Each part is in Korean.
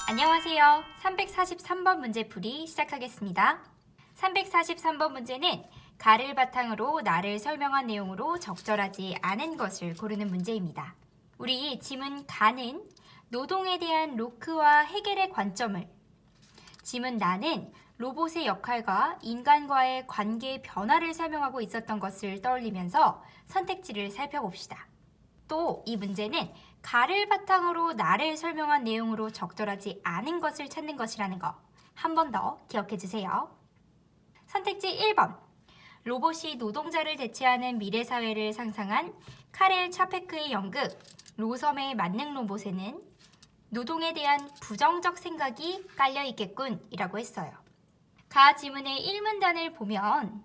안녕하세요. 343번 문제풀이 시작하겠습니다. 343번 문제는 가를 바탕으로 나를 설명한 내용으로 적절하지 않은 것을 고르는 문제입니다. 우리 지문 가는 노동에 대한 로크와 헤겔의 관점을, 지문 나는 로봇의 역할과 인간과의 관계의 변화를 설명하고 있었던 것을 떠올리면서 선택지를 살펴봅시다. 또 이 문제는 가를 바탕으로 나를 설명한 내용으로 적절하지 않은 것을 찾는 것이라는 거 한 번 더 기억해 주세요. 선택지 1번. 로봇이 노동자를 대체하는 미래사회를 상상한 카렐 차페크의 연극 로섬의 만능 로봇에는 노동에 대한 부정적 생각이 깔려 있겠군 이라고 했어요. 가 지문의 1문단을 보면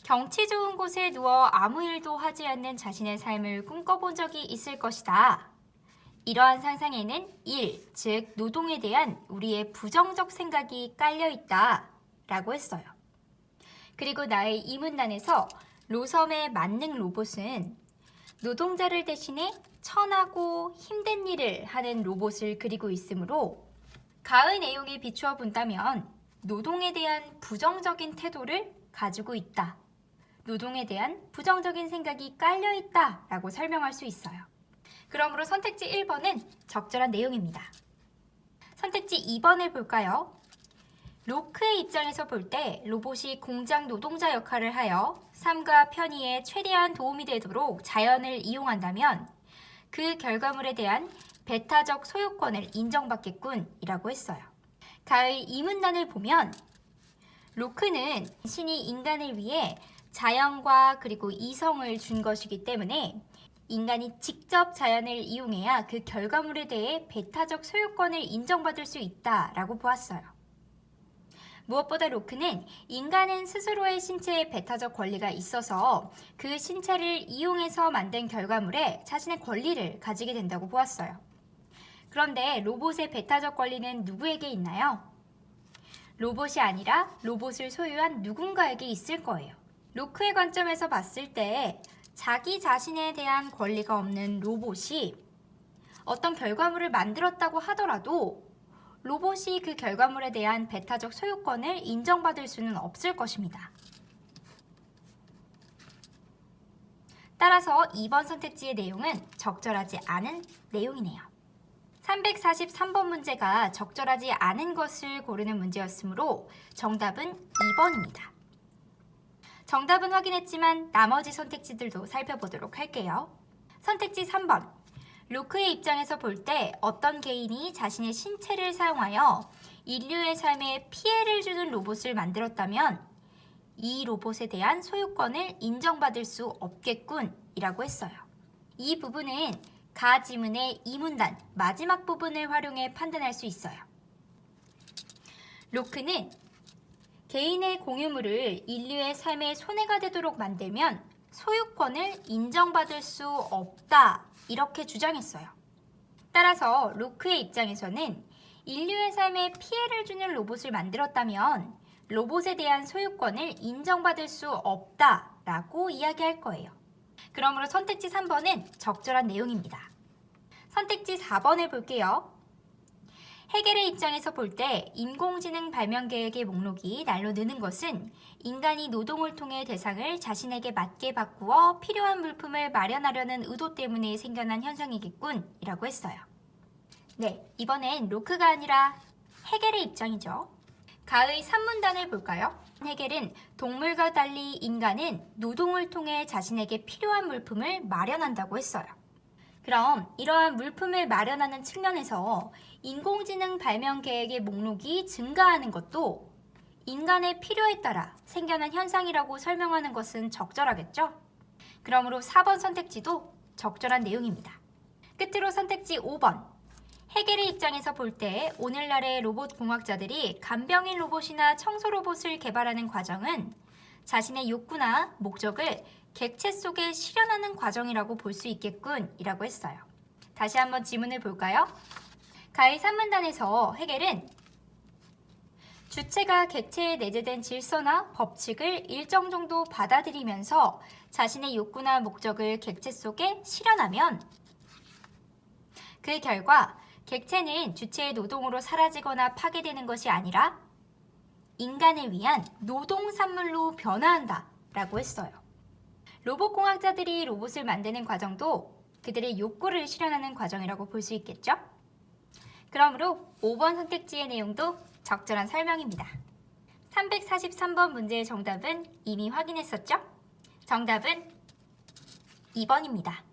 경치 좋은 곳에 누워 아무 일도 하지 않는 자신의 삶을 꿈꿔본 적이 있을 것이다. 이러한 상상에는 일, 즉 노동에 대한 우리의 부정적 생각이 깔려 있다 라고 했어요. 그리고 나의 2문단에서 로섬의 만능 로봇은 노동자를 대신해 천하고 힘든 일을 하는 로봇을 그리고 있으므로 가의 내용에 비추어 본다면 노동에 대한 부정적인 태도를 가지고 있다. 노동에 대한 부정적인 생각이 깔려 있다 라고 설명할 수 있어요. 그러므로 선택지 1번은 적절한 내용입니다. 선택지 2번을 볼까요? 로크의 입장에서 볼 때 로봇이 공장 노동자 역할을 하여 삶과 편의에 최대한 도움이 되도록 자연을 이용한다면 그 결과물에 대한 배타적 소유권을 인정받겠군 이라고 했어요. 가의 이 문단을 보면 로크는 신이 인간을 위해 자연과 그리고 이성을 준 것이기 때문에 인간이 직접 자연을 이용해야 그 결과물에 대해 배타적 소유권을 인정받을 수 있다라고 보았어요. 무엇보다 로크는 인간은 스스로의 신체에 배타적 권리가 있어서 그 신체를 이용해서 만든 결과물에 자신의 권리를 가지게 된다고 보았어요. 그런데 로봇의 배타적 권리는 누구에게 있나요? 로봇이 아니라 로봇을 소유한 누군가에게 있을 거예요. 로크의 관점에서 봤을 때 자기 자신에 대한 권리가 없는 로봇이 어떤 결과물을 만들었다고 하더라도 로봇이 그 결과물에 대한 배타적 소유권을 인정받을 수는 없을 것입니다. 따라서 2번 선택지의 내용은 적절하지 않은 내용이네요. 343번 문제가 적절하지 않은 것을 고르는 문제였으므로 정답은 2번입니다. 정답은 확인했지만 나머지 선택지들도 살펴보도록 할게요. 선택지 3번. 로크의 입장에서 볼 때 어떤 개인이 자신의 신체를 사용하여 인류의 삶에 피해를 주는 로봇을 만들었다면 이 로봇에 대한 소유권을 인정받을 수 없겠군 이라고 했어요. 이 부분은 가 지문의 이 문단 마지막 부분을 활용해 판단할 수 있어요. 로크는 개인의 공유물을 인류의 삶에 손해가 되도록 만들면 소유권을 인정받을 수 없다 이렇게 주장했어요. 따라서 로크의 입장에서는 인류의 삶에 피해를 주는 로봇을 만들었다면 로봇에 대한 소유권을 인정받을 수 없다라고 이야기할 거예요. 그러므로 선택지 3번은 적절한 내용입니다. 선택지 4번을 볼게요. 헤겔의 입장에서 볼 때 인공지능 발명 계획의 목록이 날로 느는 것은 인간이 노동을 통해 대상을 자신에게 맞게 바꾸어 필요한 물품을 마련하려는 의도 때문에 생겨난 현상이겠군 이라고 했어요. 네, 이번엔 로크가 아니라 헤겔의 입장이죠. 가의 3문단을 볼까요? 헤겔은 동물과 달리 인간은 노동을 통해 자신에게 필요한 물품을 마련한다고 했어요. 그럼 이러한 물품을 마련하는 측면에서 인공지능 발명 계획의 목록이 증가하는 것도 인간의 필요에 따라 생겨난 현상이라고 설명하는 것은 적절하겠죠? 그러므로 4번 선택지도 적절한 내용입니다. 끝으로 선택지 5번. 헤겔의 입장에서 볼 때 오늘날의 로봇 공학자들이 간병인 로봇이나 청소 로봇을 개발하는 과정은 자신의 욕구나 목적을 객체 속에 실현하는 과정이라고 볼 수 있겠군 이라고 했어요. 다시 한번 지문을 볼까요? 가의 3문단에서 헤겔은 주체가 객체에 내재된 질서나 법칙을 일정 정도 받아들이면서 자신의 욕구나 목적을 객체 속에 실현하면 그 결과 객체는 주체의 노동으로 사라지거나 파괴되는 것이 아니라 인간을 위한 노동산물로 변화한다 라고 했어요. 로봇공학자들이 로봇을 만드는 과정도 그들의 욕구를 실현하는 과정이라고 볼 수 있겠죠? 그러므로 5번 선택지의 내용도 적절한 설명입니다. 343번 문제의 정답은 이미 확인했었죠? 정답은 2번입니다.